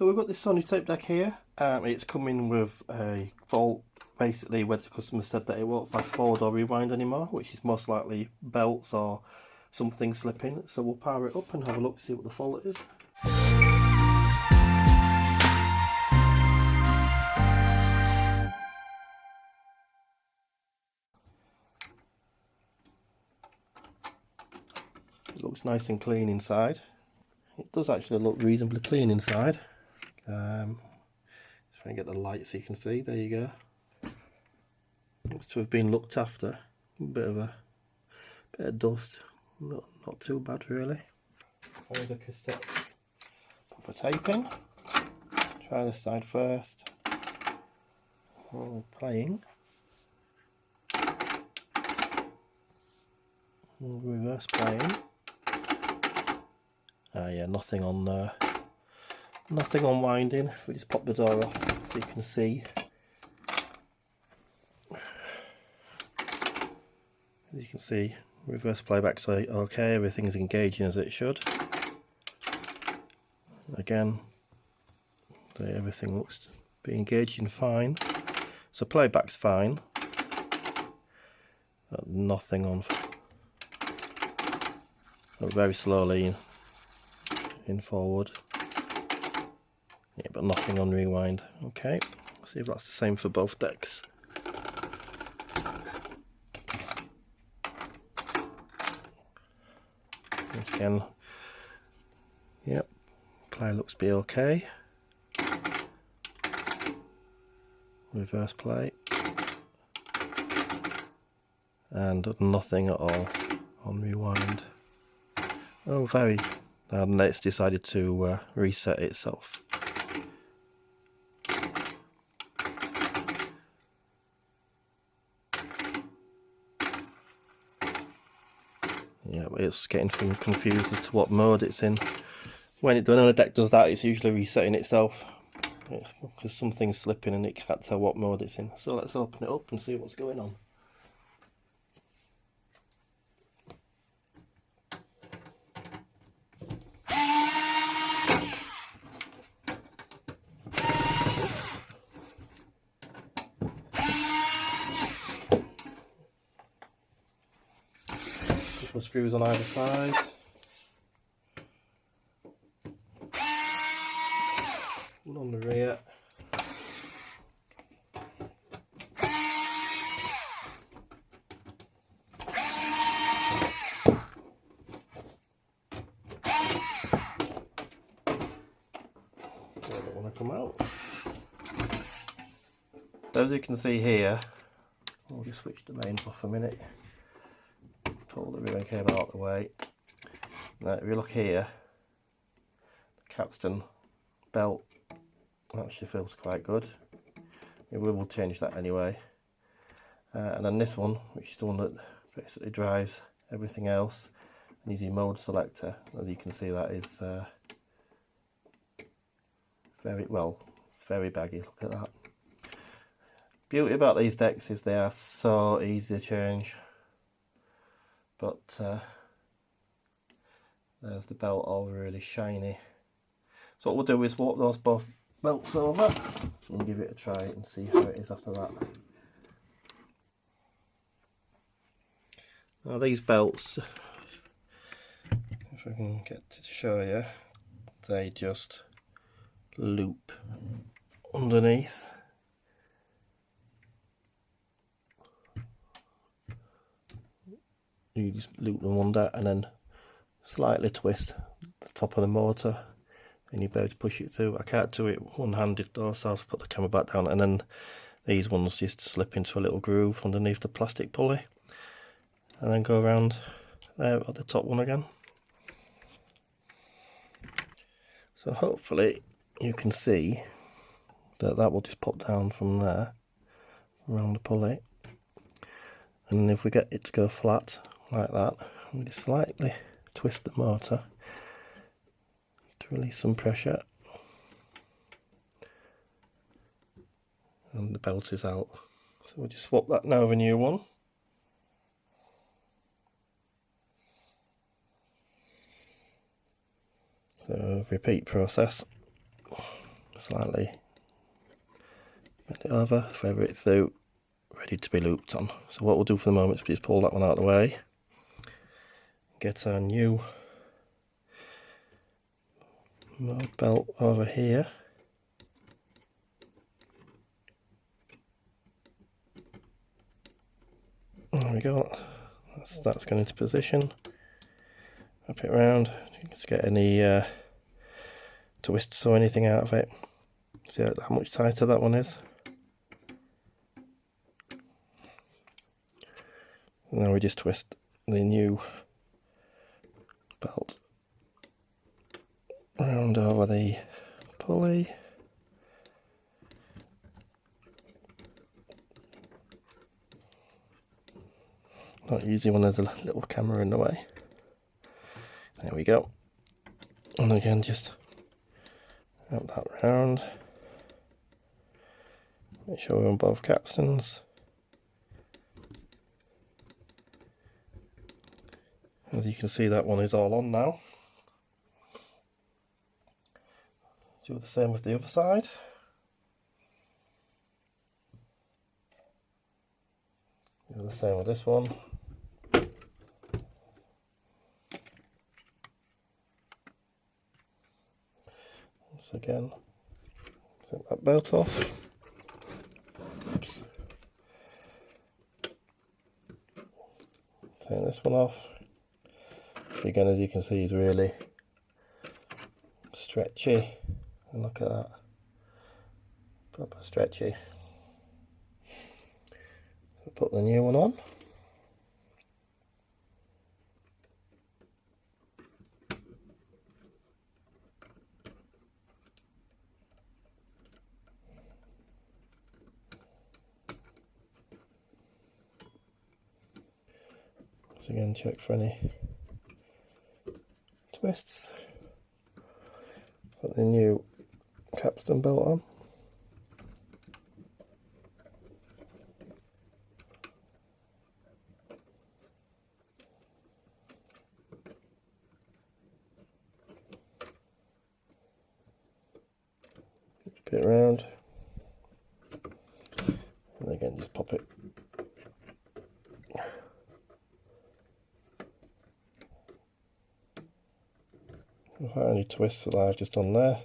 So we've got this Sony tape deck here. It's coming with a fault basically where the customer said that it won't fast forward or rewind anymore, which is most likely belts or something slipping. So we'll power it up and have a look to see what the fault is. It looks nice and clean inside. It does actually look reasonably clean inside. Just trying to get the light so you can see. There you go. Looks to have been looked after. A bit of dust. Not too bad really. Try the cassette. Pop a tape in. Try this side first. Playing. Reverse playing. Yeah, nothing on there. Nothing on winding. If we just pop the door off so you can see. As you can see, reverse playback, so okay, everything's engaging as it should. Again, everything looks to be engaging fine. So playback's fine. Nothing on. Very slowly in forward. Yeah, but nothing on rewind. Okay, let's see if that's the same for both decks. Again, yep, play looks to be okay. Reverse play. And nothing at all on rewind. Oh, and it's decided to reset itself. Yeah, but it's getting confused as to what mode it's in. When a deck does that, it's usually resetting itself because something's slipping and it can't tell what mode it's in. So let's open it up and see what's going on. Couple of screws on either side. One on the rear. They don't want to come out. So as you can see here, I'll just switch the mains off a minute. Pull the rear cable out of the way. Now if you look here, the capstan belt actually feels quite good. We will change that anyway. And then this one, which is the one that basically drives everything else, and is your mode selector. As you can see, that is very baggy. Look at that. Beauty about these decks is they are so easy to change. But there's the belt all really shiny. So what we'll do is walk those both belts over and give it a try and see how it is after that. Now these belts, if I can get to show you, they just loop underneath. You just loop them under and then slightly twist the top of the motor and you'll be able to push it through. I can't do it one-handed though, so I'll put the camera back down, and then these ones just slip into a little groove underneath the plastic pulley and then go around there at the top one again. So hopefully you can see that that will just pop down from there around the pulley, and if we get it to go flat like that, we just slightly twist the motor to release some pressure and the belt is out. So we'll just swap that now with a new one. So repeat process. slightly bend it over, feather it through, ready to be looped on. So what we'll do for the moment is just pull that one out of the way, get our new mode belt over here. There we go, that's going into position. Wrap it around, you can just get any twists or anything out of it. See how much tighter that one is. Now we just twist the new belt round over the pulley. Not using one, there's a little camera in the way. There we go. And again, just wrap that round. Make sure we're on both capstans. As you can see, that one is all on now. Do the same with the other side. Do the same with this one. Once again, take that belt off. Oops. Take this one off. Again, as you can see, is really stretchy. And look at that, proper stretchy. So put the new one on. So again, check for any twists. Put the new capstan belt on. Spin it around, and again just pop it. Without any twists that I've just done there,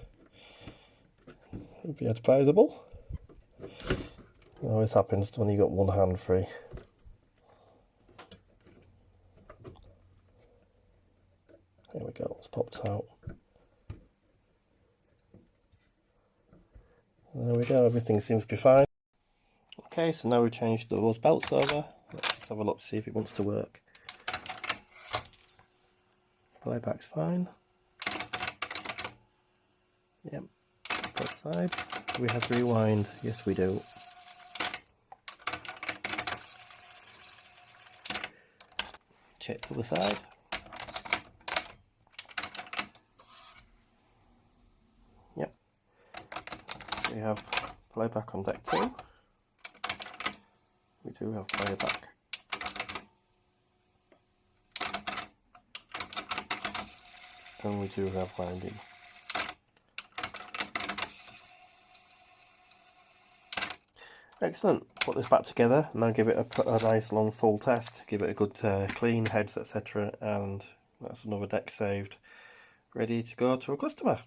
it would be advisable. It always happens when you've got one hand free. There we go, it's popped out. And there we go, everything seems to be fine. Okay, so now we've changed those belts over. Let's have a look to see if it wants to work. Playback's fine. Yep, both sides. Do we have to rewind? Yes, we do. Check the other side. Yep. So we have playback on deck 2. We do have playback. And we do have winding. Excellent. Put this back together and now give it a nice long full test. Give it a good clean, heads, etc. And that's another deck saved, ready to go to a customer.